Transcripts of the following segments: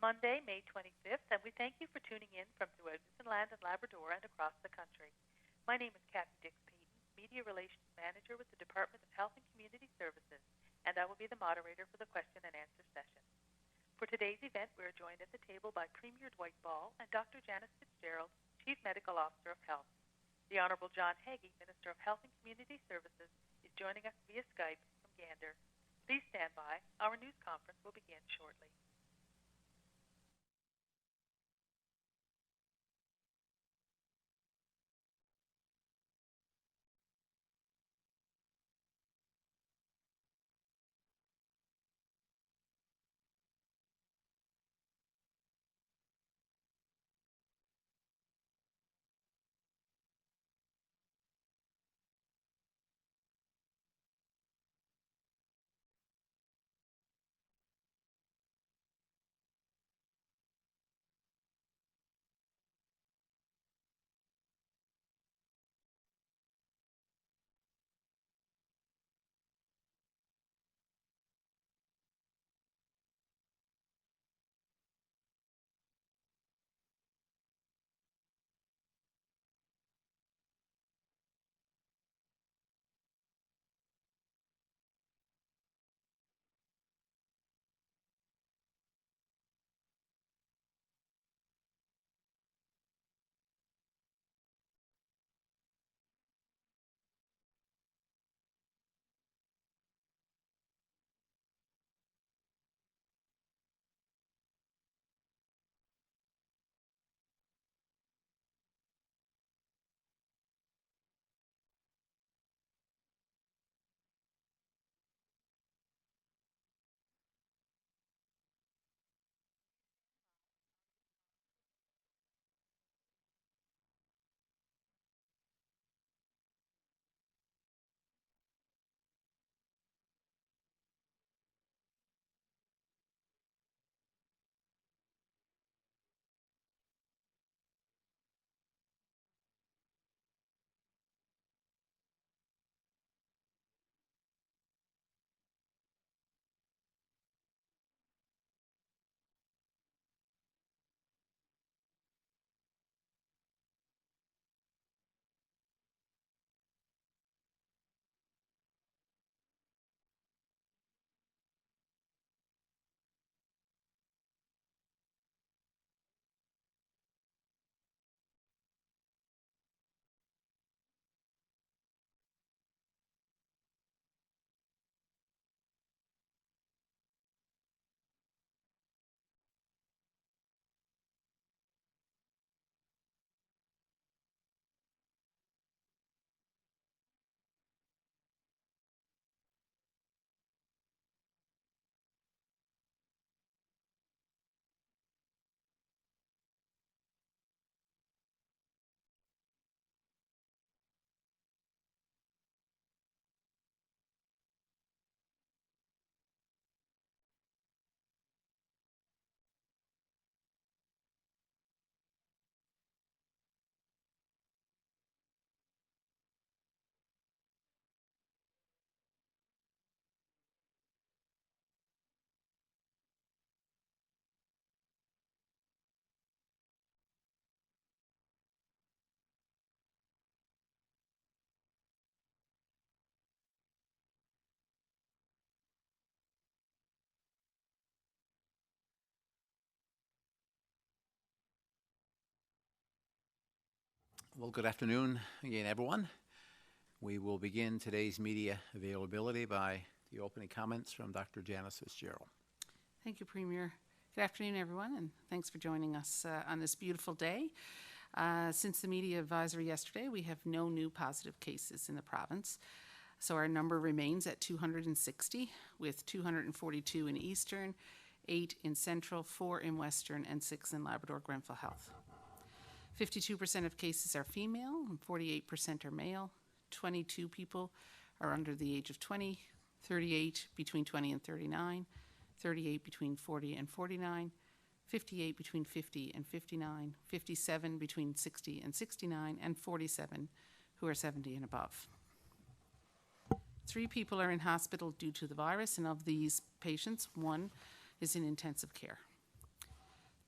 Monday, May 25th, and we thank you for tuning in from throughout Newfoundland and Labrador and across the country. My name is Kathy Dix-Payton, Media Relations Manager with the Department of Health and Community Services, and I will be the moderator for the question and answer session. For today's event, we are joined at the table by Premier Dwight Ball and Dr. Janice Fitzgerald, Chief Medical Officer of Health. The Honourable John Hagee, Minister of Health and Community Services, is joining us via Skype from Gander. Please stand by. Our news conference will begin shortly. Well, good afternoon again, everyone. We will begin today's media availability by the opening comments from Dr. Janice Fitzgerald. Thank you, Premier. Good afternoon, everyone, and thanks for joining us on this beautiful day. Since the media advisory yesterday, we have no new positive cases in the province. So our number remains at 260, with 242 in Eastern, 8 in Central, 4 in Western, and 6 in Labrador-Grenville Health. 52% of cases are female and 48% are male. 22 people are under the age of 20, 38 between 20 and 39, 38 between 40 and 49, 58 between 50 and 59, 57 between 60 and 69, and 47 who are 70 and above. 3 people are in hospital due to the virus, and of these patients, 1 is in intensive care.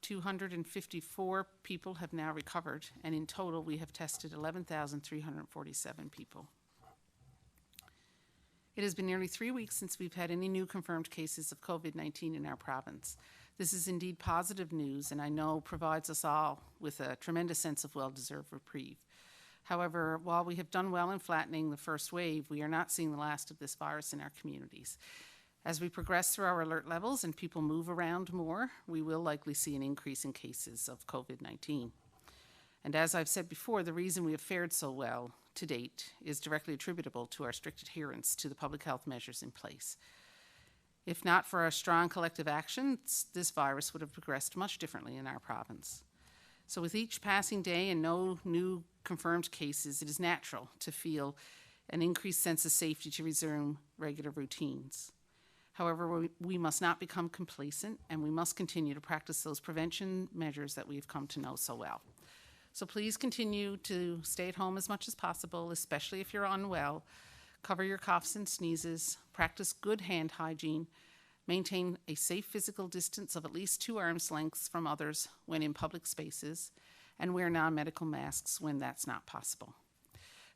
254 people have now recovered, and in total we have tested 11,347 people. It has been nearly 3 weeks since we've had any new confirmed cases of COVID-19 in our province. This is indeed positive news, and I know provides us all with a tremendous sense of well-deserved reprieve. However, while we have done well in flattening the first wave, we are not seeing the last of this virus in our communities. As we progress through our alert levels and people move around more, we will likely see an increase in cases of COVID-19. And as I've said before, the reason we have fared so well to date is directly attributable to our strict adherence to the public health measures in place. If not for our strong collective actions, this virus would have progressed much differently in our province. So with each passing day and no new confirmed cases, it is natural to feel an increased sense of safety to resume regular routines. However, we must not become complacent, and we must continue to practice those prevention measures that we've come to know so well. So please continue to stay at home as much as possible, especially if you're unwell. Cover your coughs and sneezes, practice good hand hygiene, maintain a safe physical distance of at least 2 arms lengths from others when in public spaces, and wear non-medical masks when that's not possible.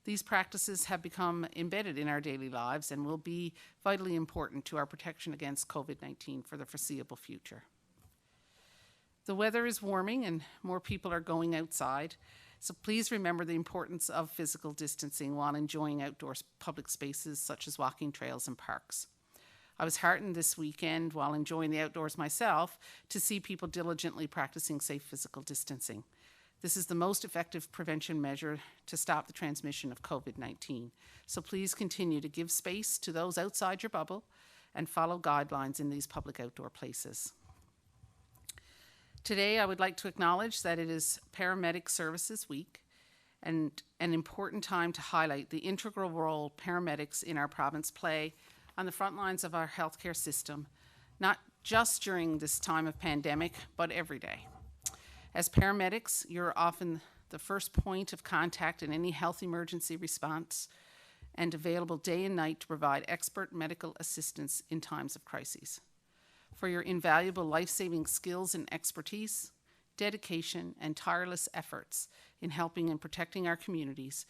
These practices have become embedded in our daily lives and will be vitally important to our protection against COVID-19 for the foreseeable future. The weather is warming and more people are going outside, so please remember the importance of physical distancing while enjoying outdoor public spaces such as walking trails and parks. I was heartened this weekend while enjoying the outdoors myself to see people diligently practicing safe physical distancing. This is the most effective prevention measure to stop the transmission of COVID-19. So please continue to give space to those outside your bubble and follow guidelines in these public outdoor places. Today, I would like to acknowledge that it is Paramedic Services Week and an important time to highlight the integral role paramedics in our province play on the front lines of our healthcare system, not just during this time of pandemic, but every day. As paramedics, you're often the first point of contact in any health emergency response and available day and night to provide expert medical assistance in times of crises. For your invaluable life-saving skills and expertise, dedication, and tireless efforts in helping and protecting our communities,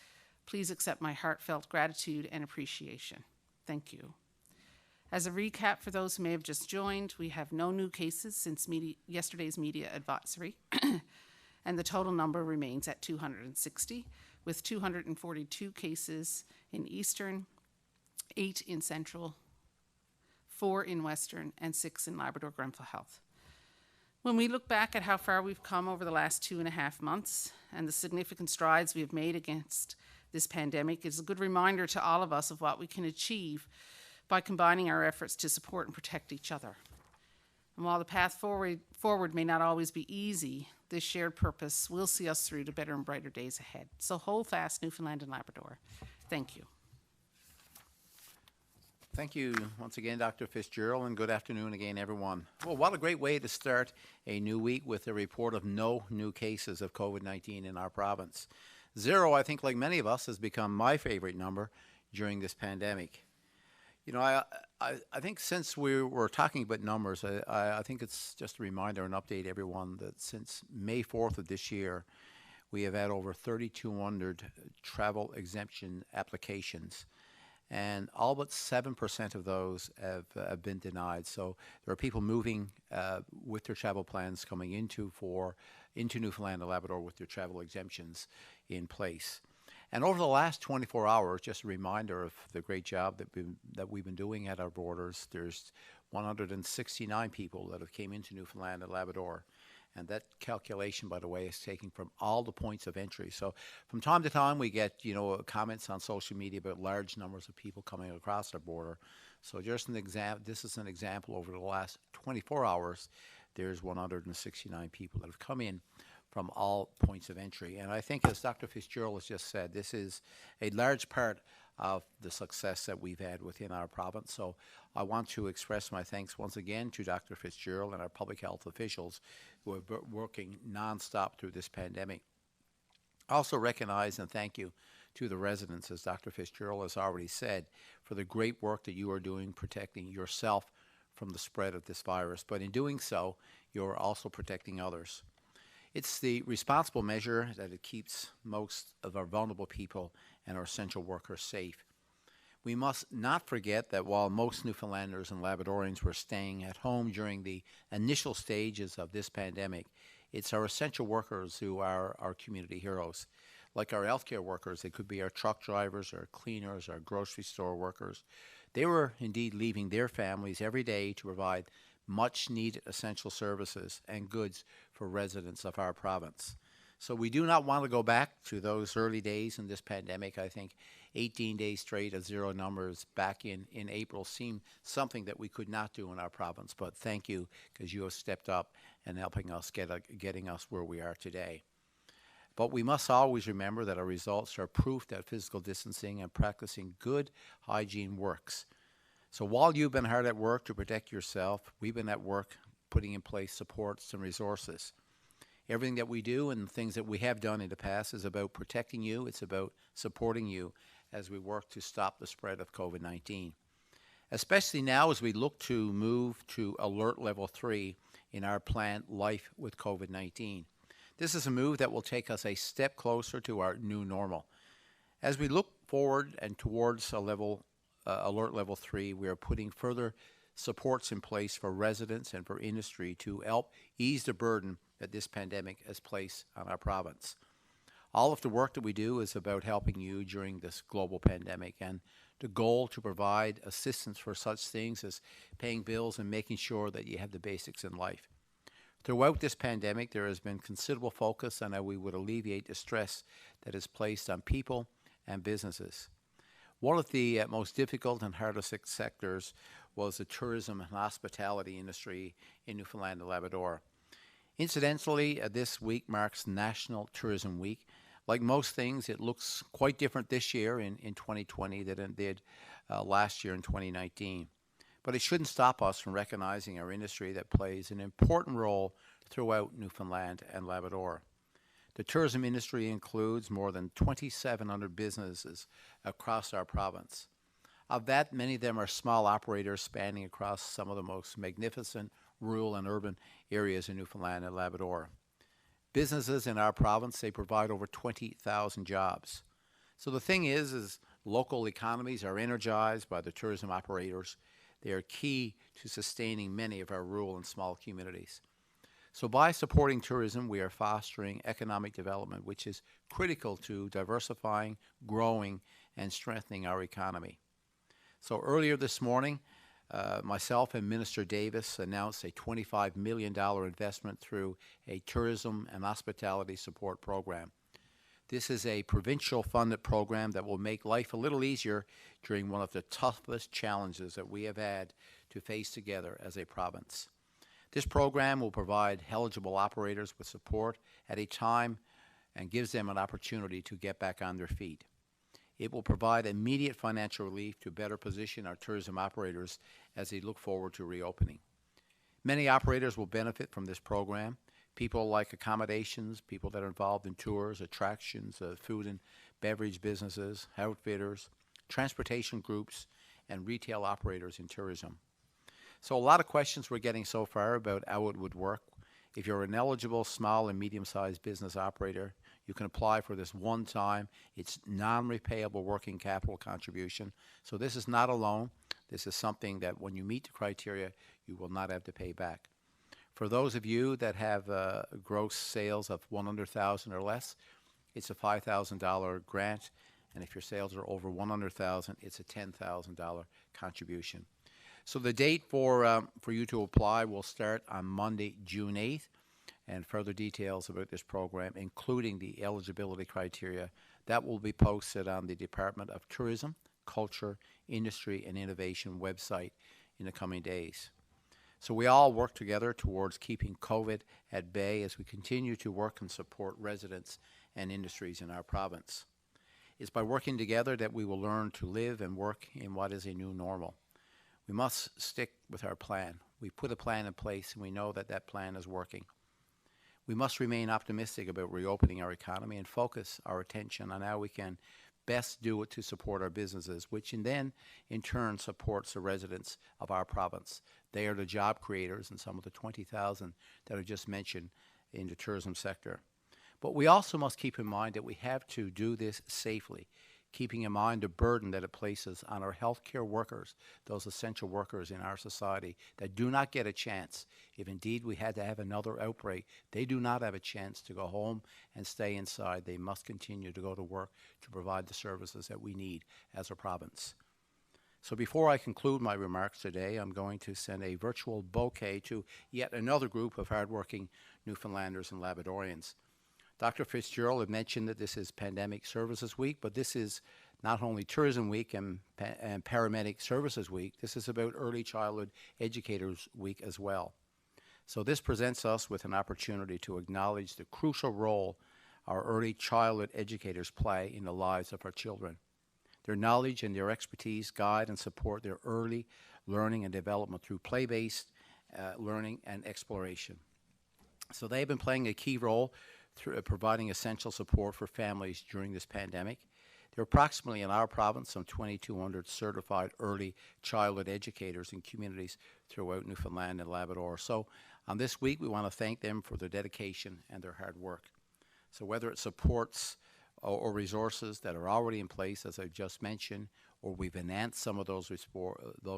please accept my heartfelt gratitude and appreciation. Thank you. As a recap for those who may have just joined, we have no new cases since yesterday's media advisory, and the total number remains at 260, with 242 cases in Eastern, 8 in Central, 4 in Western, and 6 in Labrador-Grenfell Health. When we look back at how far we've come over the last 2.5 months and the significant strides we have made against this pandemic, it's a good reminder to all of us of what we can achieve by combining our efforts to support and protect each other. And while the path forward may not always be easy, this shared purpose will see us through to better and brighter days ahead. So hold fast, Newfoundland and Labrador. Thank you. Thank you once again, Dr. Fitzgerald, and good afternoon again, everyone. Well, what a great way to start a new week with a report of no new cases of COVID-19 in our province. 0, I think, like many of us, has become my favorite number during this pandemic. You know, I think since we were talking about numbers, I think it's just a reminder and update everyone that since May 4th of this year, we have had over 3,200 travel exemption applications, and all but 7% of those have been denied. So there are people moving with their travel plans coming into Newfoundland and Labrador with their travel exemptions in place. And over the last 24 hours, just a reminder of the great job that we've been doing at our borders, there's 169 people that have came into Newfoundland and Labrador. And that calculation, by the way, is taken from all the points of entry. So from time to time, we get, comments on social media about large numbers of people coming across our border. So just this is an example. Over the last 24 hours, there's 169 people that have come in from all points of entry. And I think, as Dr. Fitzgerald has just said, this is a large part of the success that we've had within our province. So I want to express my thanks once again to Dr. Fitzgerald and our public health officials who have been working nonstop through this pandemic. I also recognize and thank you to the residents, as Dr. Fitzgerald has already said, for the great work that you are doing protecting yourself from the spread of this virus, but in doing so, you're also protecting others. It's the responsible measure that it keeps most of our vulnerable people and our essential workers safe. We must not forget that while most Newfoundlanders and Labradorians were staying at home during the initial stages of this pandemic, it's our essential workers who are our community heroes. Like our healthcare workers, they could be our truck drivers, our cleaners, our grocery store workers. They were indeed leaving their families every day to provide much needed essential services and goods for residents of our province. So we do not want to go back to those early days in this pandemic. I think 18 days straight of zero numbers back in April seemed something that we could not do in our province. But thank you, because you have stepped up and helping us getting us where we are today. But we must always remember that our results are proof that physical distancing and practicing good hygiene works. So while you've been hard at work to protect yourself, we've been at work putting in place supports and resources. Everything that we do and things that we have done in the past is about protecting you. It's about supporting you as we work to stop the spread of COVID-19. Especially now as we look to move to alert level 3 in our plan Life with COVID-19. This is a move that will take us a step closer to our new normal. As we look forward and towards alert level 3, we are putting further supports in place for residents and for industry to help ease the burden that this pandemic has placed on our province. All of the work that we do is about helping you during this global pandemic, and the goal to provide assistance for such things as paying bills and making sure that you have the basics in life. Throughout this pandemic, there has been considerable focus on how we would alleviate the stress that is placed on people and businesses. One of the most difficult and hardest sectors was the tourism and hospitality industry in Newfoundland and Labrador. Incidentally, this week marks National Tourism Week. Like most things, it looks quite different this year in 2020 than it did last year in 2019. But it shouldn't stop us from recognizing our industry that plays an important role throughout Newfoundland and Labrador. The tourism industry includes more than 2,700 businesses across our province. Of that, many of them are small operators spanning across some of the most magnificent rural and urban areas in Newfoundland and Labrador. Businesses in our province, they provide over 20,000 jobs. So the thing is local economies are energized by the tourism operators. They are key to sustaining many of our rural and small communities. So by supporting tourism, we are fostering economic development, which is critical to diversifying, growing, and strengthening our economy. So earlier this morning, myself and Minister Davis announced a $25 million investment through a tourism and hospitality support program. This is a provincial funded program that will make life a little easier during one of the toughest challenges that we have had to face together as a province. This program will provide eligible operators with support at a time and gives them an opportunity to get back on their feet. It will provide immediate financial relief to better position our tourism operators as they look forward to reopening. Many operators will benefit from this program. People like accommodations, people that are involved in tours, attractions, food and beverage businesses, outfitters, transportation groups, and retail operators in tourism. So a lot of questions we're getting so far about how it would work. If you're an eligible small and medium-sized business operator, you can apply for this one-time, it's non-repayable working capital contribution. So this is not a loan. This is something that when you meet the criteria, you will not have to pay back. For those of you that have gross sales of $100,000 or less, it's a $5,000 grant. And if your sales are over $100,000, it's a $10,000 contribution. So the date for you to apply will start on Monday, June 8th, and further details about this program, including the eligibility criteria, that will be posted on the Department of Tourism, Culture, Industry, and Innovation website in the coming days. So we all work together towards keeping COVID at bay as we continue to work and support residents and industries in our province. It's by working together that we will learn to live and work in what is a new normal. We must stick with our plan. We put a plan in place and we know that that plan is working. We must remain optimistic about reopening our economy and focus our attention on how we can best do it to support our businesses, which in turn supports the residents of our province. They are the job creators and some of the 20,000 that I just mentioned in the tourism sector. But we also must keep in mind that we have to do this safely, keeping in mind the burden that it places on our healthcare workers, those essential workers in our society that do not get a chance. If indeed we had to have another outbreak, they do not have a chance to go home and stay inside. They must continue to go to work to provide the services that we need as a province. So before I conclude my remarks today, I'm going to send a virtual bouquet to yet another group of hardworking Newfoundlanders and Labradorians. Dr. Fitzgerald had mentioned that this is Pandemic Services Week, but this is not only Tourism Week and Paramedic Services Week, this is about Early Childhood Educators Week as well. So this presents us with an opportunity to acknowledge the crucial role our early childhood educators play in the lives of our children. Their knowledge and their expertise guide and support their early learning and development through play-based learning and exploration. So they've been playing a key role through providing essential support for families during this pandemic. There are approximately in our province some 2,200 certified early childhood educators in communities throughout Newfoundland and Labrador. So on this week, we want to thank them for their dedication and their hard work. So whether it supports or resources that are already in place, as I just mentioned, or we've enhanced some of those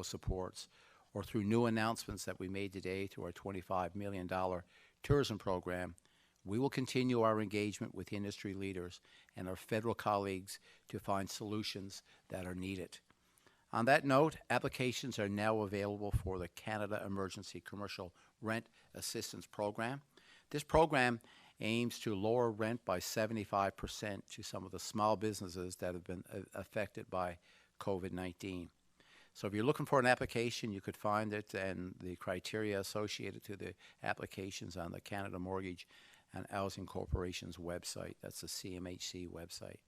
supports, or through new announcements that we made today through our $25 million tourism program, we will continue our engagement with industry leaders and our federal colleagues to find solutions that are needed. On that note, applications are now available for the Canada Emergency Commercial Rent Assistance Program. This program aims to lower rent by 75% to some of the small businesses that have been affected by COVID-19. So if you're looking for an application, you could find it and the criteria associated to the applications on the Canada Mortgage and Housing Corporation's website. That's the CMHC website.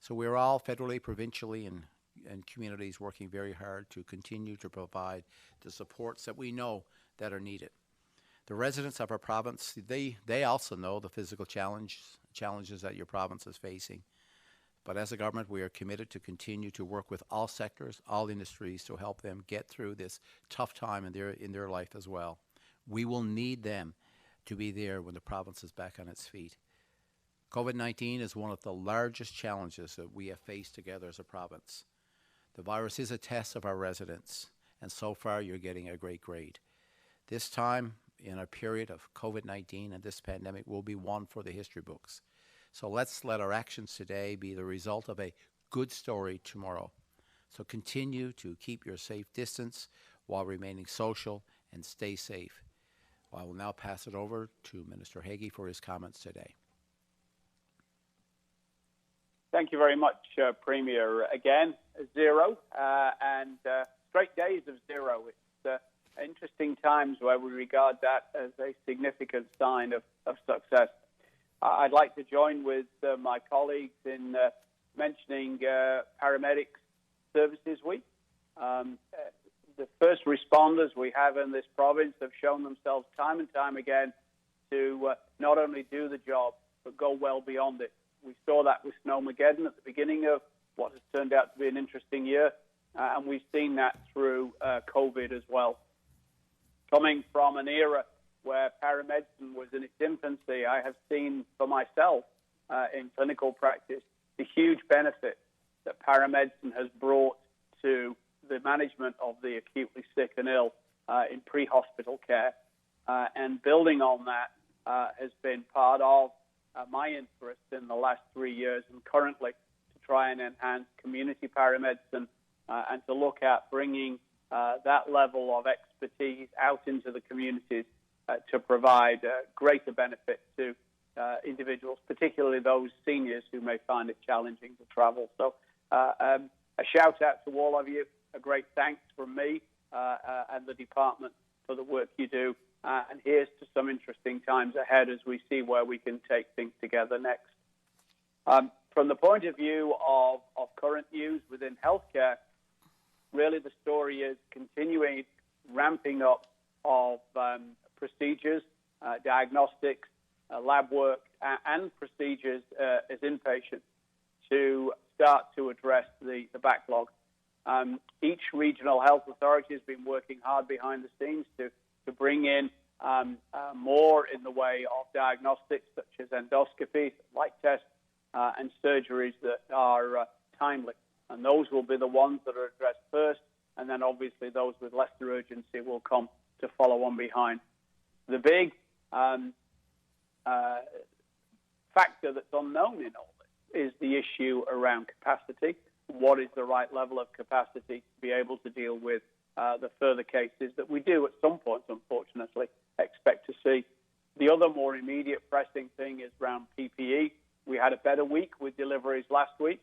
So we're all federally, provincially, and communities working very hard to continue to provide the supports that we know that are needed. The residents of our province, they also know the physical challenges that your province is facing. But as a government, we are committed to continue to work with all sectors, all industries to help them get through this tough time in their life as well. We will need them to be there when the province is back on its feet. COVID-19 is one of the largest challenges that we have faced together as a province. The virus is a test of our residents, and so far you're getting a great grade. This time, in a period of COVID-19 and this pandemic, will be one for the history books. So let's let our actions today be the result of a good story tomorrow. So continue to keep your safe distance while remaining social and stay safe. I will now pass it over to Minister Hagee for his comments today. Thank you very much, Premier. Again, zero, and straight days of zero. It's interesting times where we regard that as a significant sign of success. I'd like to join with my colleagues in mentioning Paramedic Services Week. The first responders we have in this province have shown themselves time and time again to not only do the job, but go well beyond it. We saw that with Snowmageddon at the beginning of what has turned out to be an interesting year, and we've seen that through COVID as well. Coming from an era where paramedicine was in its infancy, I have seen for myself in clinical practice the huge benefit that paramedicine has brought to the management of the acutely sick and ill in pre-hospital care. And building on that has been part of my interest in the last 3 years, and currently to try and enhance community paramedicine and to look at bringing that level of expertise out into the communities to provide greater benefit to individuals, particularly those seniors who may find it challenging to travel. So a shout out to all of you, a great thanks from me and the department for the work you do. And here's to some interesting times ahead as we see where we can take things together next. From the point of view of current news within healthcare, really the story is continuing ramping up of procedures, diagnostics, lab work, and procedures as inpatients to start to address the backlog. Each regional health authority has been working hard behind the scenes to bring in more in the way of diagnostics such as endoscopies, light tests, and surgeries that are timely. And those will be the ones that are addressed first, and then obviously those with lesser urgency will come to follow on behind. The big factor that's unknown in all this is the issue around capacity. What is the right level of capacity to be able to deal with the further cases that we do at some point, unfortunately, expect to see. The other more immediate pressing thing is around PPE. We had a better week with deliveries last week,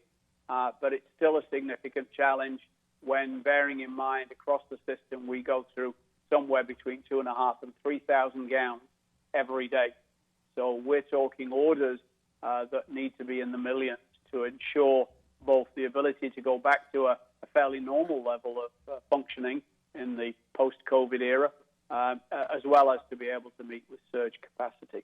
but it's still a significant challenge when bearing in mind across the system we go through somewhere between 2,500 and 3,000 gowns every day. So we're talking orders that need to be in the millions to ensure both the ability to go back to a fairly normal level of functioning in the post-COVID era, as well as to be able to meet with surge capacity.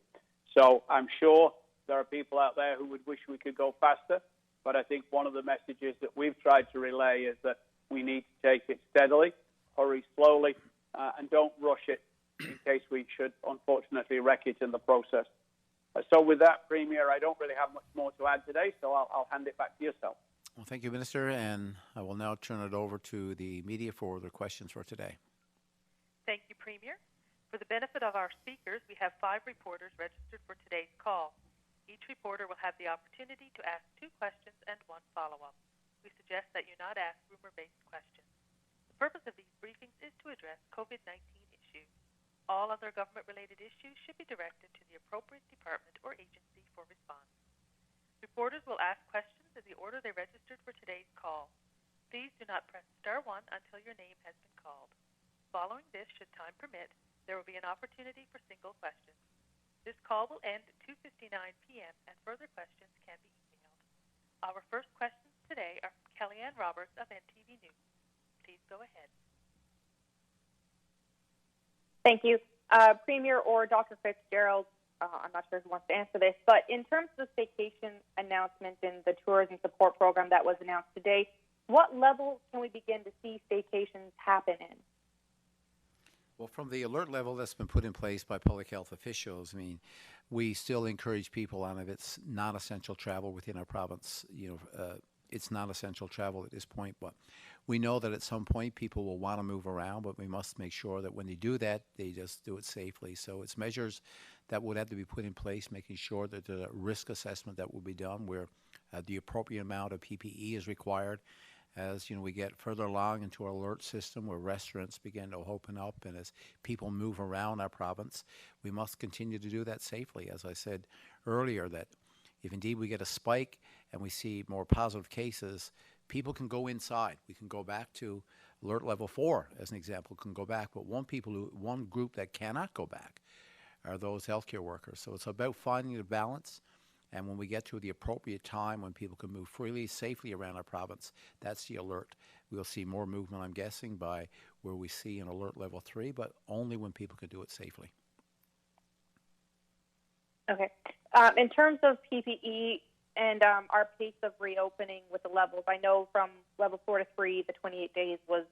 So I'm sure there are people out there who would wish we could go faster, but I think one of the messages that we've tried to relay is that we need to take it steadily, hurry slowly, and don't rush it in case we should unfortunately wreck it in the process. So with that, Premier, I don't really have much more to add today, so I'll hand it back to yourself. Well, thank you, Minister, and I will now turn it over to the media for their questions for today. Thank you, Premier. For the benefit of our speakers, we have 5 reporters registered for today's call. Each reporter will have the opportunity to ask 2 questions and 1 follow-up. We suggest that you not ask rumor-based questions. The purpose of these briefings is to address COVID-19 issues. All other government-related issues should be directed to the appropriate department or agency for response. Reporters will ask questions in the order they registered for today's call. Please do not press *1 until your name has been called. Following this, should time permit, there will be an opportunity for single questions. This call will end at 2:59 p.m. and further questions can be emailed. Our first questions today are from Kellyanne Roberts of NTV News. Please go ahead. Thank you. Premier or Dr. Fitzgerald, I'm not sure who wants to answer this, but in terms of the staycation announcement and the tourism support program that was announced today, what level can we begin to see staycations happen in? Well, from the alert level that's been put in place by public health officials, I mean, we still encourage people on if it's non-essential travel within our province. It's not essential travel at this point, but we know that at some point people will want to move around, but we must make sure that when they do that, they just do it safely. So it's measures that would have to be put in place, making sure that the risk assessment that will be done where the appropriate amount of PPE is required. As we get further along into our alert system where restaurants begin to open up and as people move around our province, we must continue to do that safely. As I said earlier, that if indeed we get a spike and we see more positive cases, people can go inside. We can go back to alert level 4, as an example, can go back. But one group that cannot go back are those healthcare workers. So it's about finding the balance. And when we get to the appropriate time when people can move freely, safely around our province, that's the alert. We'll see more movement, I'm guessing, by where we see an alert level 3, but only when people can do it safely. Okay. In terms of PPE and our pace of reopening with the levels, I know from level 4 to 3, the 28 days was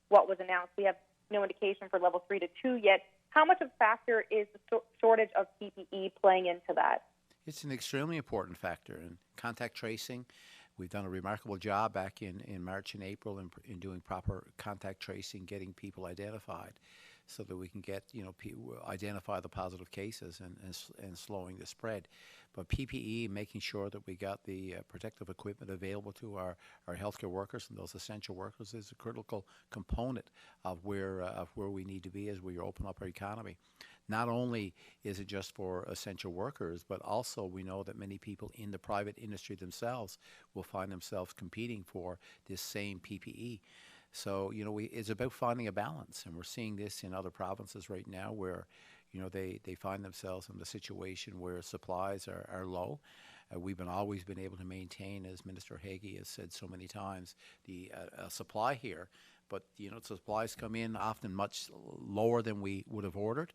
what was announced. We have no indication for level 3 to 2 yet. How much of a factor is the shortage of PPE playing into that? It's an extremely important factor in contact tracing. We've done a remarkable job back in March and April in doing proper contact tracing, getting people identified so that we can get, identify the positive cases and slowing the spread. But PPE, making sure that we got the protective equipment available to our healthcare workers and those essential workers is a critical component of where we need to be as we open up our economy. Not only is it just for essential workers, but also we know that many people in the private industry themselves will find themselves competing for this same PPE. So, it's about finding a balance, and we're seeing this in other provinces right now where, they find themselves in the situation where supplies are low. We've always been able to maintain, as Minister Hagee has said so many times, the supply here. But, supplies come in often much lower than we would have ordered.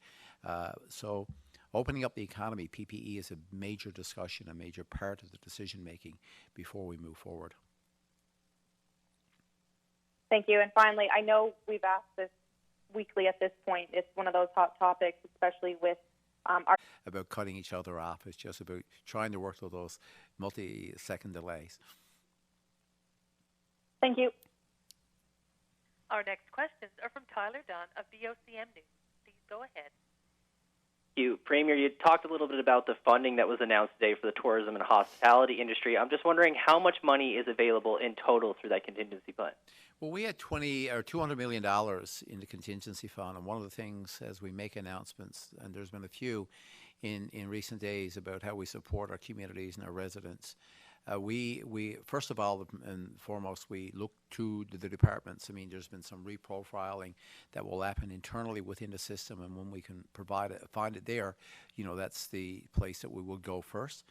So opening up the economy, PPE is a major discussion, a major part of the decision-making before we move forward. Thank you. And finally, I know we've asked this weekly at this point. It's one of those hot topics, especially with our... About cutting each other off. It's just about trying to work through those multi-second delays. Thank you. Our next questions are from Tyler Dunn of VOCM News. Please go ahead. Thank you. Premier, you talked a little bit about the funding that was announced today for the tourism and hospitality industry. I'm just wondering how much money is available in total through that contingency fund? Well, we had $200 million in the contingency fund, and one of the things as we make announcements, and there's been a few in recent days about how we support our communities and our residents. We first of all and foremost, we look to the departments. I mean, there's been some reprofiling that will happen internally within the system, and when we can find it there, that's the place that we will go first.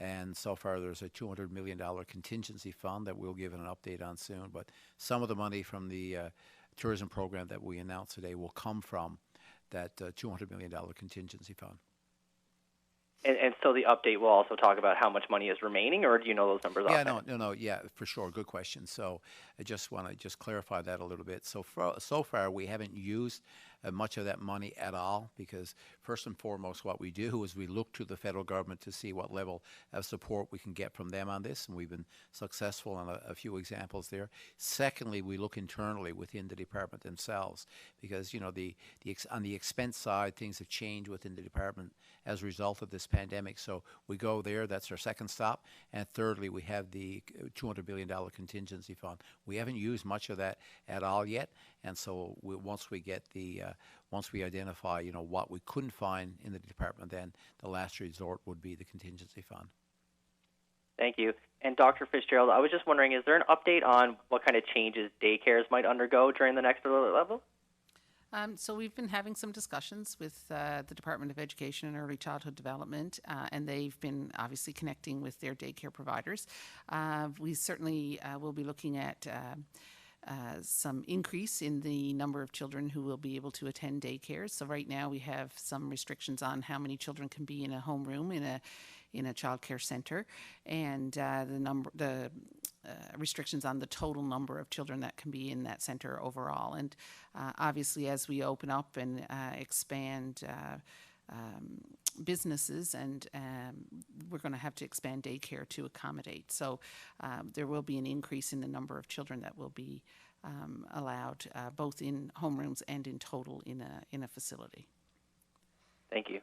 And so far, there's a $200 million contingency fund that we'll give an update on soon. But some of the money from the tourism program that we announced today will come from that $200 million contingency fund. And so the update will also talk about how much money is remaining, or do you know those numbers? No, yeah, for sure. Good question. So I just want to clarify that a little bit. So far, we haven't used much of that money at all, because first and foremost, what we do is we look to the federal government to see what level of support we can get from them on this, and we've been successful on a few examples there. Secondly, we look internally within the department themselves, because on the expense side, things have changed within the department as a result of this pandemic. So we go there. That's our second stop. And thirdly, we have the $200 billion contingency fund. We haven't used much of that at all yet. And so once we identify, what we couldn't find in the department, then the last resort would be the contingency fund. Thank you. And Dr. Fitzgerald, I was just wondering, is there an update on what kind of changes daycares might undergo during the next level? So we've been having some discussions with the Department of Education and Early Childhood Development, and they've been obviously connecting with their daycare providers. We certainly will be looking at some increase in the number of children who will be able to attend daycares. So right now we have some restrictions on how many children can be in a homeroom in a child care center, and the restrictions on the total number of children that can be in that center overall. And obviously, as we open up and expand businesses, and we're going to have to expand daycare to accommodate. So there will be an increase in the number of children that will be allowed, both in homerooms and in total in a facility. Thank you.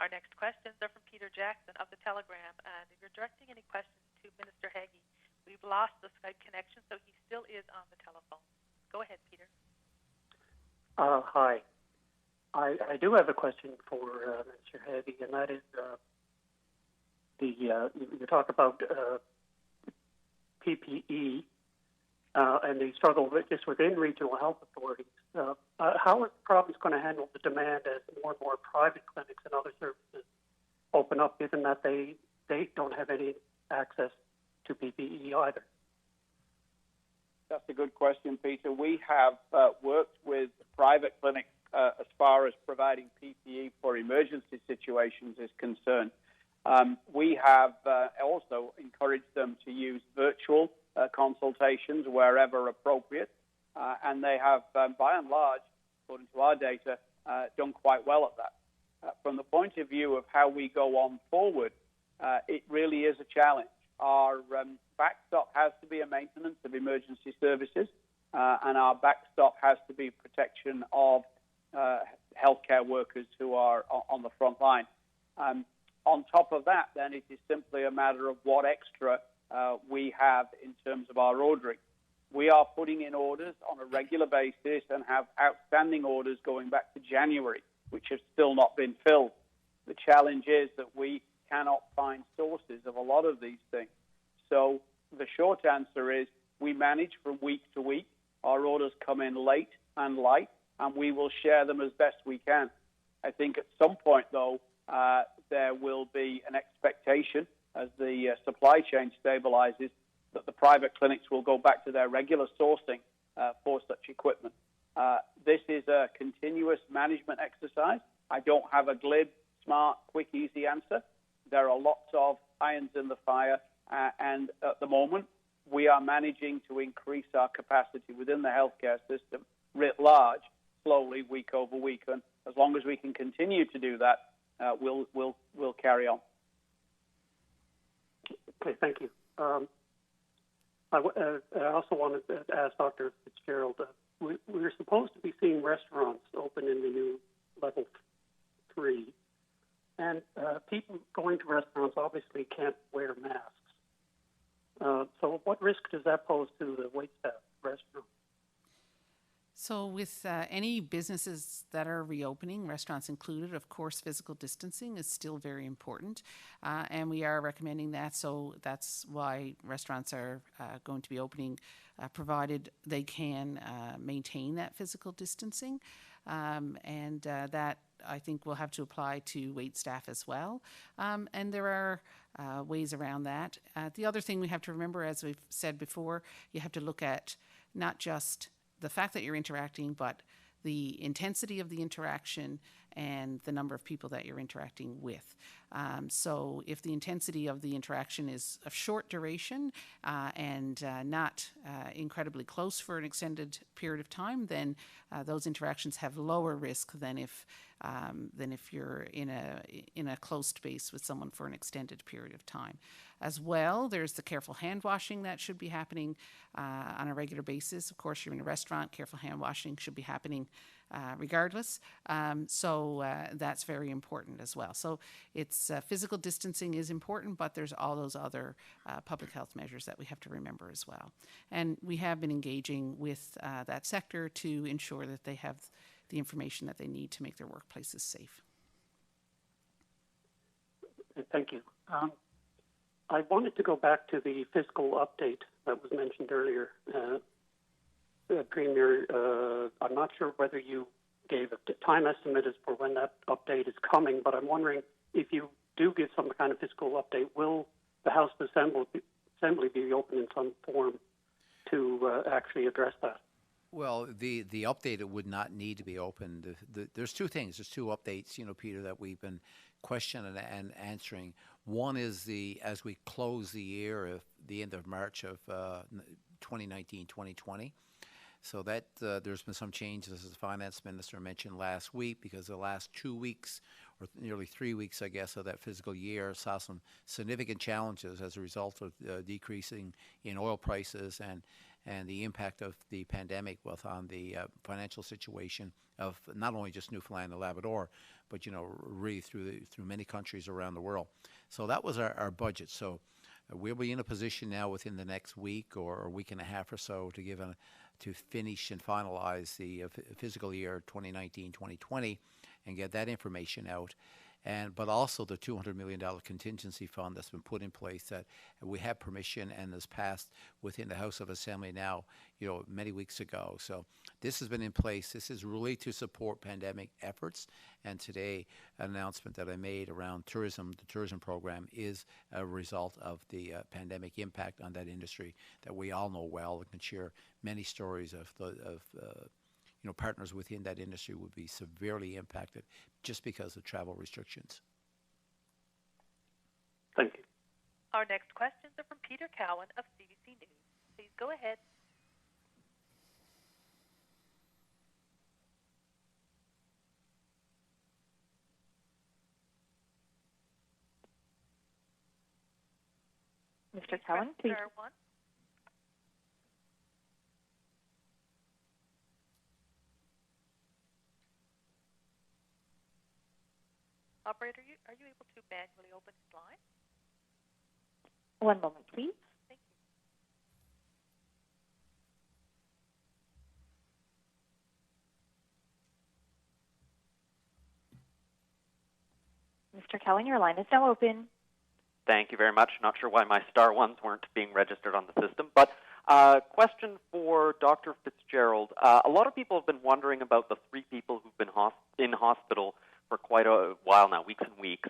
Our next questions are from Peter Jackson of the Telegram, and if you're directing any questions to Minister Haggie, we've lost the Skype connection, so he still is on the telephone. Go ahead, Peter. Hi. I do have a question for Mr. Haggie, and that is you talk about PPE and the struggle just within regional health authorities. How is the province going to handle the demand as more and more private clinics and other services open up, given that they don't have any access to PPE either? That's a good question, Peter. We have worked with private clinics as far as providing PPE for emergency situations is concerned. We have also encouraged them to use virtual consultations wherever appropriate, and they have, by and large, according to our data, done quite well at that. From the point of view of how we go on forward, it really is a challenge. Our backstop has to be a maintenance of emergency services, and our backstop has to be protection of healthcare workers who are on the front line. On top of that, then, it is simply a matter of what extra we have in terms of our ordering. We are putting in orders on a regular basis and have outstanding orders going back to January, which have still not been filled. The challenge is that we cannot find sources of a lot of these things. So the short answer is we manage from week to week. Our orders come in late and light, and we will share them as best we can. I think at some point, though, there will be an expectation as the supply chain stabilizes that the private clinics will go back to their regular sourcing for such equipment. This is a continuous management exercise. I don't have a glib smart, quick, easy answer. There are lots of irons in the fire, and at the moment, we are managing to increase our capacity within the healthcare system writ large, slowly, week over week. And as long as we can continue to do that, we'll carry on. Okay, thank you. I also wanted to ask Dr. Fitzgerald, we're supposed to be seeing restaurants open in the new level 3, and people going to restaurants obviously can't wear masks. So what risk does that pose to the waitstaff restaurant? So with any businesses that are reopening, restaurants included, of course, physical distancing is still very important, and we are recommending that. So that's why restaurants are going to be opening, provided they can maintain that physical distancing, and that I think will have to apply to waitstaff as well. And there are ways around that. The other thing we have to remember, as we've said before, you have to look at not just the fact that you're interacting, but the intensity of the interaction and the number of people that you're interacting with. So if the intensity of the interaction is of short duration and not incredibly close for an extended period of time, then those interactions have lower risk than if you're in a close space with someone for an extended period of time. As well, there's the careful hand washing that should be happening on a regular basis. Of course, you're in a restaurant, careful hand washing should be happening regardless. So that's very important as well. So it's physical distancing is important, but there's all those other public health measures that we have to remember as well. And we have been engaging with that sector to ensure that they have the information that they need to make their workplaces safe. Thank you. I wanted to go back to the fiscal update that was mentioned earlier. Premier, I'm not sure whether you gave a time estimate as for when that update is coming, but I'm wondering if you do give some kind of fiscal update, will the House Assembly be open in some form to actually address that? Well, the update, it would not need to be open. There's two things. There's two updates, Peter, that we've been questioning and answering. One is as we close the year at the end of March of 2019, 2020. So that there's been some changes, as the finance minister mentioned last week, because the last 2 weeks, or nearly 3 weeks, I guess, of that fiscal year saw some significant challenges as a result of decreasing in oil prices and the impact of the pandemic both on the financial situation of not only just Newfoundland and Labrador, but really through many countries around the world. So that was our budget. So we'll be in a position now within the next week or a week and a half or so to finish and finalize the fiscal year 2019-2020 and get that information out. But also the $200 million contingency fund that's been put in place that we have permission and has passed within the House of Assembly now, many weeks ago. So this has been in place. This is really to support pandemic efforts. And today, an announcement that I made around tourism, the tourism program, is a result of the pandemic impact on that industry that we all know well and can share many stories of partners within that industry would be severely impacted just because of travel restrictions. Thank you. Our next questions are from Peter Cowan of CBC News. Please go ahead. Mr. Cowan, please. Star one. Operator, are you able to manually open his line? One moment, please. Thank you. Mr. Cowan, your line is now open. Thank you very much. Not sure why my star ones weren't being registered on the system, but question for Dr. Fitzgerald. A lot of people have been wondering about the 3 people who've been in hospital for quite a while now, weeks and weeks.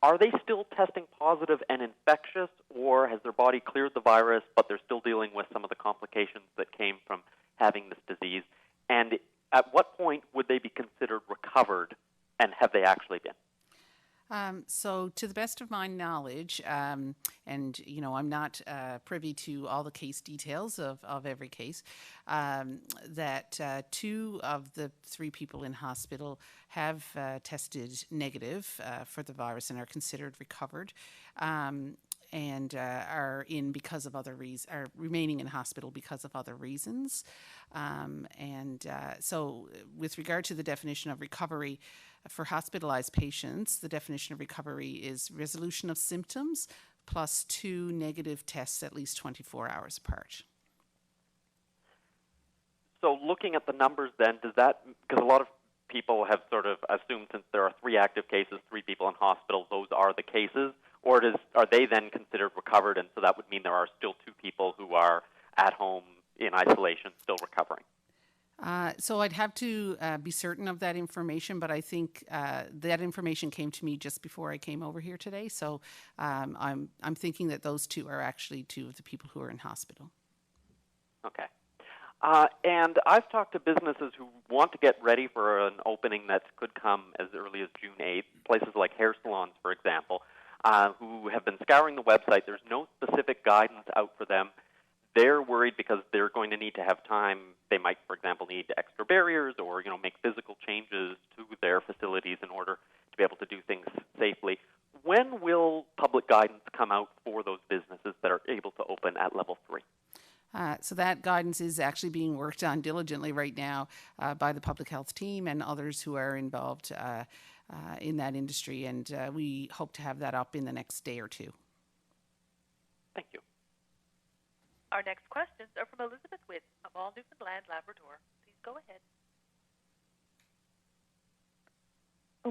Are they still testing positive and infectious, or has their body cleared the virus, but they're still dealing with some of the complications that came from having this disease? And at what point would they be considered recovered, and have they actually been? So, to the best of my knowledge, and I'm not privy to all the case details of every case, that 2 of the 3 people in hospital have tested negative for the virus and are considered recovered. And are in because of other reasons, are remaining in hospital because of other reasons. So, with regard to the definition of recovery, for hospitalized patients, the definition of recovery is resolution of symptoms plus 2 negative tests at least 24 hours apart. So looking at the numbers then, does that, because a lot of people have sort of assumed since there are 3 active cases, 3 people in hospital, those are the cases, or are they then considered recovered, and so that would mean there are still 2 people who are at home in isolation still recovering? So I'd have to be certain of that information, but I think that information came to me just before I came over here today. So I'm thinking that those 2 are actually 2 of the people who are in hospital. Okay. And I've talked to businesses who want to get ready for an opening that could come as early as June 8th, places like hair salons, for example, who have been scouring the website. There's no specific guidance out for them. They're worried because they're going to need to have time. They might, for example, need extra barriers or, make physical changes to their facilities in order to be able to do things safely. When will public guidance come out for those businesses that are able to open at level 3? So that guidance is actually being worked on diligently right now by the public health team and others who are involved in that industry, and we hope to have that up in the next day or 2. Thank you. Our next questions are from Elizabeth Witt of All Newfoundland, Labrador. Please go ahead.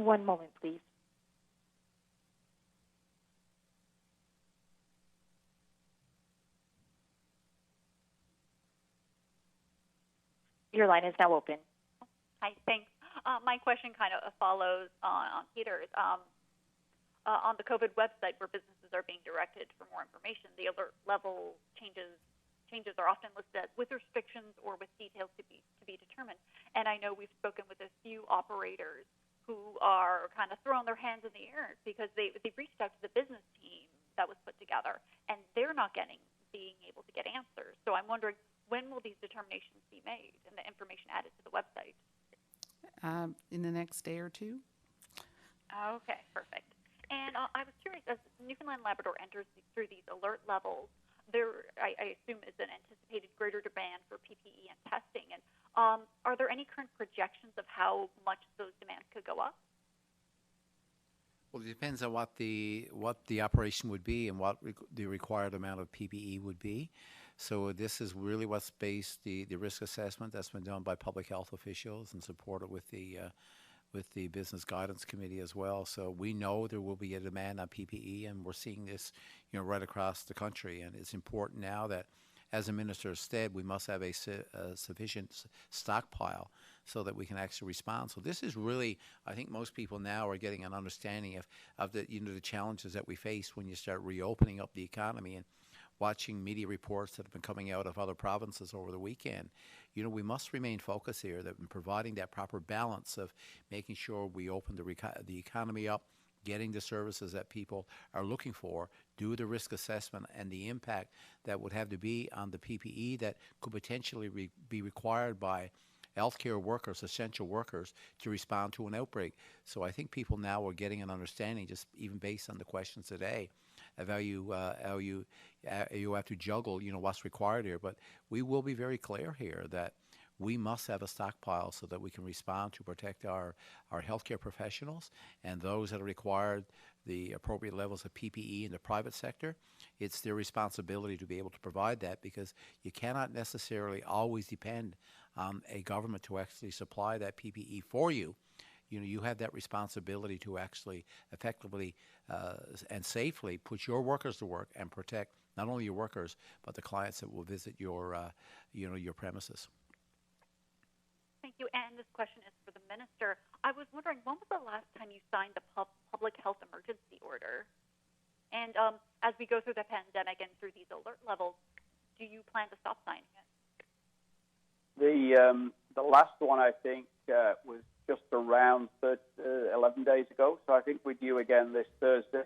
One moment, please. Your line is now open. Hi, thanks. My question kind of follows on Peter's. On the COVID website where businesses are being directed for more information, the alert level changes are often listed with restrictions or with details to be determined. And I know we've spoken with a few operators who are kind of throwing their hands in the air because they've reached out to the business team that was put together, and they're not being able to get answers. So I'm wondering, when will these determinations be made and the information added to the website? In the next day or 2. Okay, perfect. And I was curious, as Newfoundland Labrador enters through these alert levels, there, I assume, is an anticipated greater demand for PPE and testing. And are there any current projections of how much those demands could go up? Well, it depends on what the operation would be and what the required amount of PPE would be. So this is really what's based the risk assessment that's been done by public health officials and supported with the Business Guidance Committee as well. So we know there will be a demand on PPE, and we're seeing this, right across the country. And it's important now that, as the Minister said, we must have a sufficient stockpile so that we can actually respond. So this is really, I think most people now are getting an understanding of the the challenges that we face when you start reopening up the economy. And watching media reports that have been coming out of other provinces over the weekend, we must remain focused here that in providing that proper balance of making sure we open the economy up, getting the services that people are looking for, do the risk assessment and the impact that would have to be on the PPE that could potentially be required by healthcare workers, essential workers, to respond to an outbreak. So I think people now are getting an understanding, just even based on the questions today, of how you have to juggle, what's required here. But we will be very clear here that we must have a stockpile so that we can respond to protect our healthcare professionals and those that are required the appropriate levels of PPE in the private sector. It's their responsibility to be able to provide that, because you cannot necessarily always depend on a government to actually supply that PPE for you. You have that responsibility to actually effectively and safely put your workers to work and protect not only your workers but the clients that will visit your premises. Thank you. And this question is for the Minister. I was wondering, when was the last time you signed the public health emergency order? And as we go through the pandemic and through these alert levels, do you plan to stop signing it? The last one, I think, was just around 11 days ago. So I think we're due again this Thursday.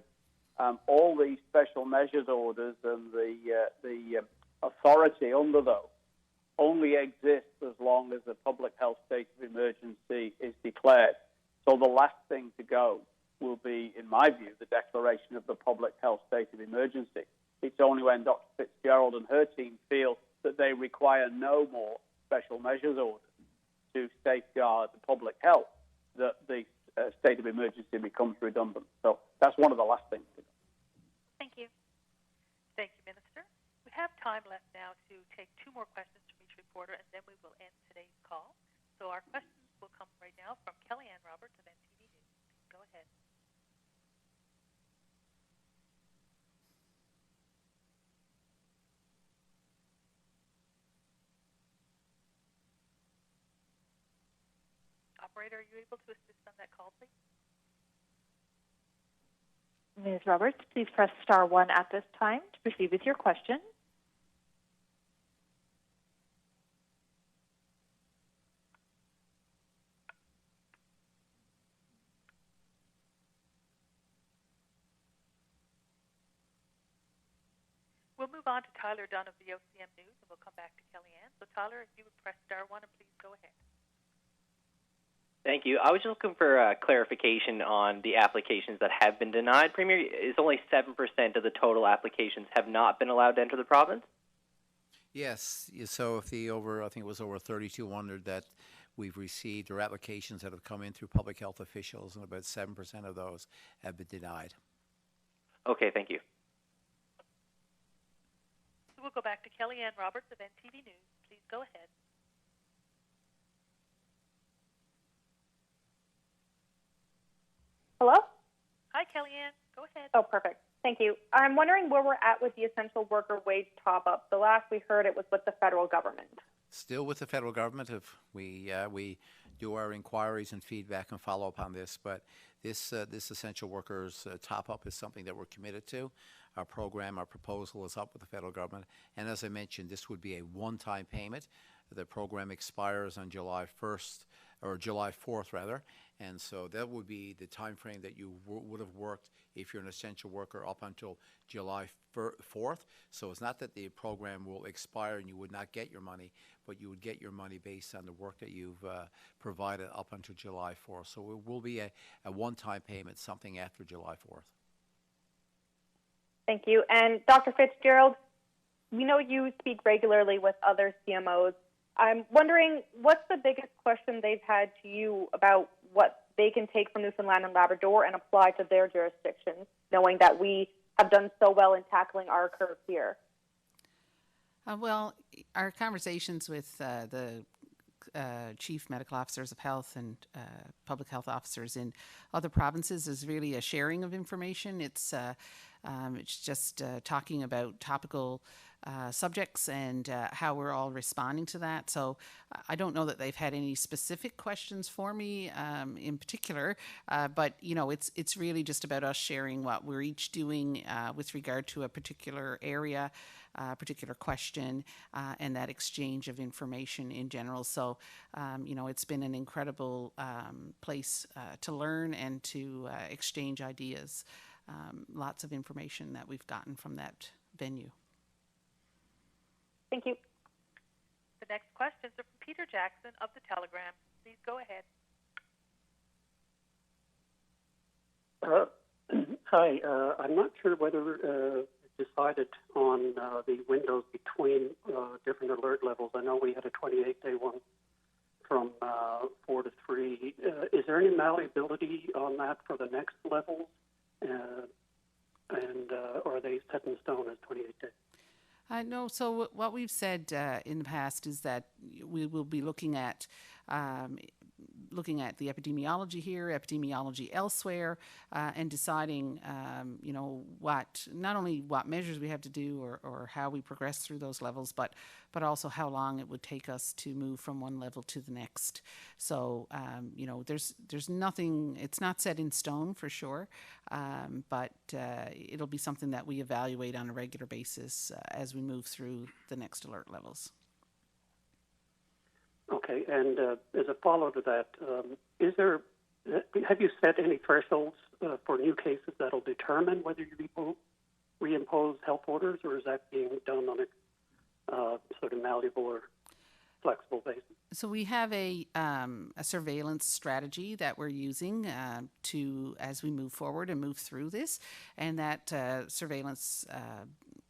All these special measures orders and the authority under those only exists as long as a public health state of emergency is declared. So the last thing to go will be, in my view, the declaration of the public health state of emergency. It's only when Dr. Fitzgerald and her team feel that they require no more special measures orders to safeguard the public health that the state of emergency becomes redundant. So that's one of the last things to do. Thank you. Thank you, Minister. We have time left now to take two more questions from each reporter, and then we will end today's call. So our questions will come right now from Kellyanne Roberts of NTV News. Go ahead. Operator, are you able to assist on that call, please? Ms. Roberts, please press star 1 at this time to proceed with your question. We'll move on to Tyler Dunn of the OCM News, and we'll come back to Kellyanne. So, Tyler, if you would press star 1, and please go ahead. Thank you. I was just looking for clarification on the applications that have been denied. Premier, is only 7% of the total applications have not been allowed to enter the province? Yes. So if I think it was over 3,200 that we've received, or applications that have come in through public health officials, and about 7% of those have been denied. Okay, thank you. So we'll go back to Kellyanne Roberts of NTV News. Please go ahead. Hello? Hi, Kellyanne. Go ahead. Oh, perfect. Thank you. I'm wondering where we're at with the essential worker wage top-up. The last we heard, it was with the federal government. Still with the federal government. If we do our inquiries and feedback and follow up on this, but this essential workers top-up is something that we're committed to. Our proposal is up with the federal government, and as I mentioned, this would be a one-time payment. The program expires on July 1st, or July 4th rather, and so that would be the time frame that you would have worked if you're an essential worker up until July 4th. So it's not that the program will expire and you would not get your money, but you would get your money based on the work that you've provided up until July 4th. So it will be a one-time payment, something after July 4th. Thank you. And Dr. Fitzgerald, we know you speak regularly with other CMOs. I'm wondering, what's the biggest question they've had to you about what they can take from Newfoundland and Labrador and apply to their jurisdictions, knowing that we have done so well in tackling our curve here? Well, our conversations with the chief medical officers of health and public health officers in other provinces is really a sharing of information. It's just talking about topical subjects and how we're all responding to that. So I don't know that they've had any specific questions for me in particular, but it's really just about us sharing what we're each doing with regard to a particular area, particular question, and that exchange of information in general. So it's been an incredible place to learn and to exchange ideas. Lots of information that we've gotten from that venue. Thank you. The next questions are from Peter Jackson of The Telegram. Please go ahead. Hi. I'm not sure whether it's decided on the windows between different alert levels. I know we had a 28-day one from 4 to 3. Is there any malleability on that for the next levels? Or are they set in stone as 28 days? No, so what we've said in the past is that we will be looking at the epidemiology here, epidemiology elsewhere, and deciding, not only what measures we have to do or how we progress through those levels, but also how long it would take us to move from one level to the next. So, there's nothing, it's not set in stone for sure, but it'll be something that we evaluate on a regular basis as we move through the next alert levels. Okay. Okay, and as a follow to that, have you set any thresholds for new cases that'll determine whether you reimpose health orders, or is that being done on a sort of malleable or flexible basis? So we have a surveillance strategy that we're using as we move forward and move through this, and that surveillance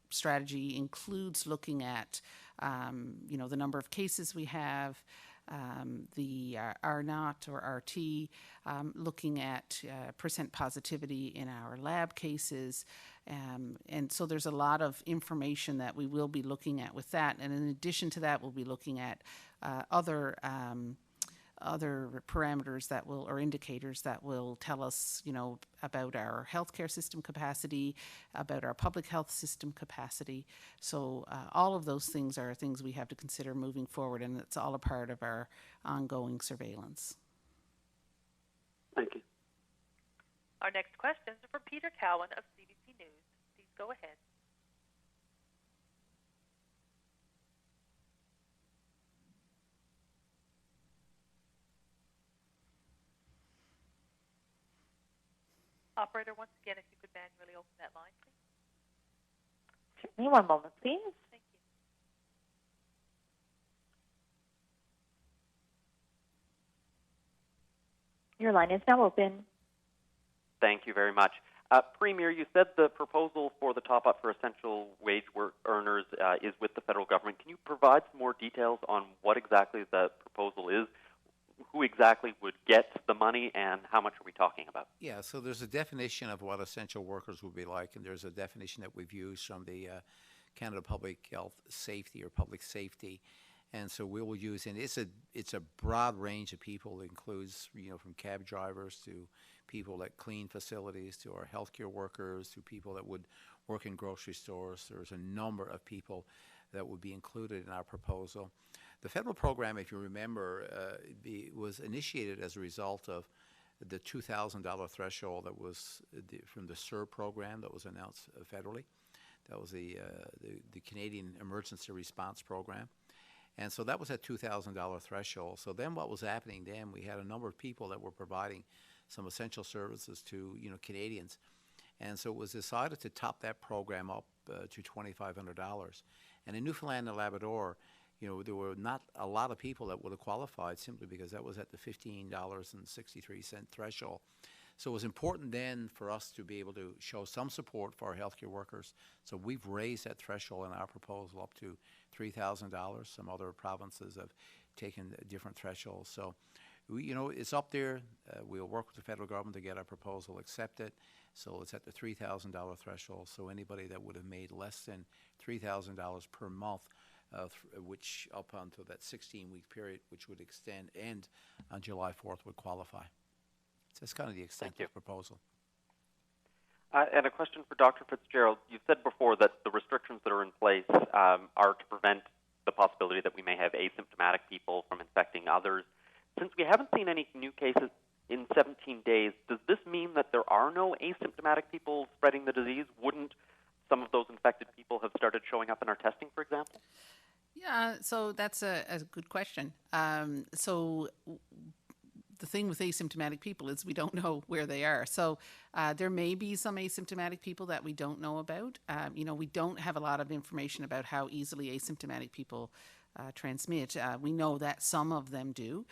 strategy includes looking at the number of cases we have, the R0 or RT, looking at percent positivity in our lab cases. And so there's a lot of information that we will be looking at with that. And in addition to that, we'll be looking at other parameters that will, or indicators that will tell us, about our healthcare system capacity, about our public health system capacity. So all of those things are things we have to consider moving forward, and it's all a part of our ongoing surveillance. Thank you. Our next questions are from Peter Cowan of CBC News. Please go ahead. Operator, once again, if you could manually open that line, please. Certainly. One moment, please. Thank you. Your line is now open. Thank you very much. Premier, you said the proposal for the top-up for essential wage earners is with the federal government. Can you provide some more details on what exactly the proposal is? Who exactly would get the money, and how much are we talking about? Yeah, so there's a definition of what essential workers would be like, and there's a definition that we've used from the Canada Public Health Safety or Public Safety, and so we will use, and it's a broad range of people. It includes, from cab drivers to people that clean facilities, to our healthcare workers, to people that would work in grocery stores. There's a number of people that would be included in our proposal. The federal program, if you remember, was initiated as a result of the $2,000 threshold that was from the SIR program that was announced federally. That was the Canadian Emergency Response Program. And so that was at $2,000 threshold. So then what was happening then, we had a number of people that were providing some essential services to, Canadians. And so it was decided to top that program up to $2,500. And in Newfoundland and Labrador, there were not a lot of people that would have qualified simply because that was at the $15.63 threshold. So it was important then for us to be able to show some support for our healthcare workers. So we've raised that threshold in our proposal up to $3,000. Some other provinces have taken different thresholds. So, it's up there. We'll work with the federal government to get our proposal accepted. So it's at the $3,000 threshold. So anybody that would have made less than $3,000 per month, which up until that 16-week period, which would end on July 4th, would qualify. So that's kind of the extent of the proposal. And a question for Dr. Fitzgerald. You've said before that the restrictions that are in place are to prevent the possibility that we may have asymptomatic people from infecting others. Since we haven't seen any new cases in 17 days, does this mean that there are no asymptomatic people spreading the disease? Wouldn't some of those infected people have started showing up in our testing, for example? Yeah, so that's a good question. So the thing with asymptomatic people is we don't know where they are. So there may be some asymptomatic people that we don't know about. We don't have a lot of information about how easily asymptomatic people transmit. We know that some of them do.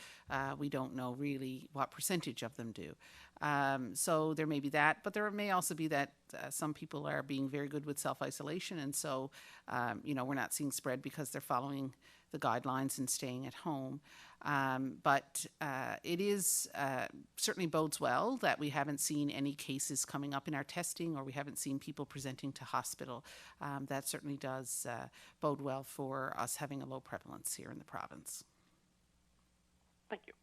We don't know really what percentage of them do. So there may be that, but there may also be that some people are being very good with self-isolation, and so we're not seeing spread because they're following the guidelines and staying at home. But it is certainly bodes well that we haven't seen any cases coming up in our testing, or we haven't seen people presenting to hospital. That certainly does bode well for us having a low prevalence here in the province. Thank you.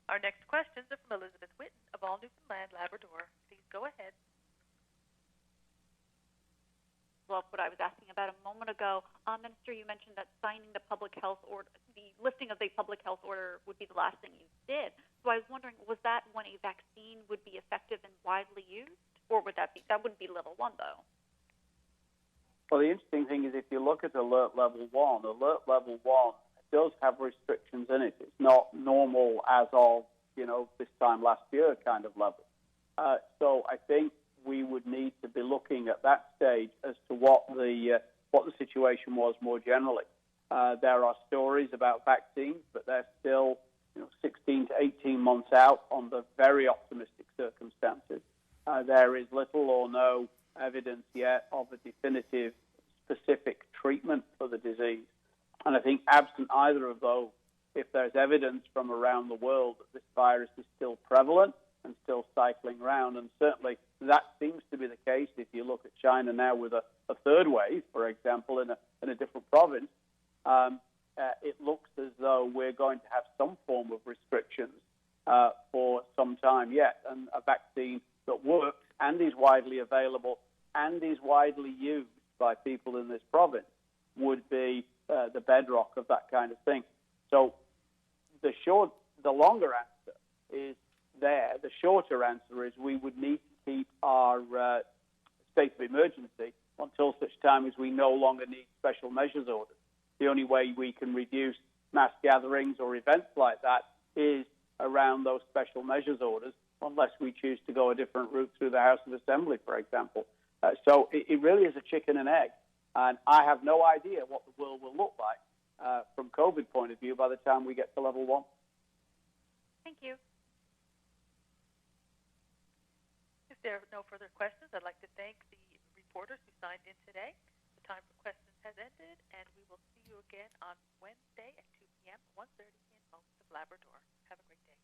Our next questions are from Elizabeth Whitten of All Newfoundland Labrador. Please go ahead. Well, what I was asking about a moment ago, Minister, you mentioned that signing the public health order, the lifting of the public health order, would be the last thing you did. So I was wondering, was that when a vaccine would be effective and widely used, or would that wouldn't be level 1 though? Well, the interesting thing is if you look at alert level 1 does have restrictions in it. It's not normal as of, this time last year kind of level. So I think we would need to be looking at that stage as to what the situation was more generally. There are stories about vaccines, but they're still 16 to 18 months out on the very optimistic circumstances. There is little or no evidence yet of a definitive specific treatment for the disease. And I think absent either of those, if there's evidence from around the world that this virus is still prevalent and still cycling around, and certainly that seems to be the case if you look at China now with a third wave, for example, in a different province, it looks as though we're going to have some form of restrictions for some time yet. And a vaccine that works and is widely available and is widely used by people in this province would be the bedrock of that kind of thing. So the longer answer is there. The shorter answer is we would need to keep our state of emergency until such time as we no longer need special measures orders. The only way we can reduce mass gatherings or events like that is around those special measures orders, unless we choose to go a different route through the House of Assembly, for example. So it really is a chicken and egg. And I have no idea what the world will look like from COVID point of view by the time we get to level 1. Thank you. If there are no further questions, I'd like to thank the reporters who signed in today. The time for questions has ended, and we will see you again on Wednesday at 2 p.m., 1:30 in most of Labrador. Have a great day.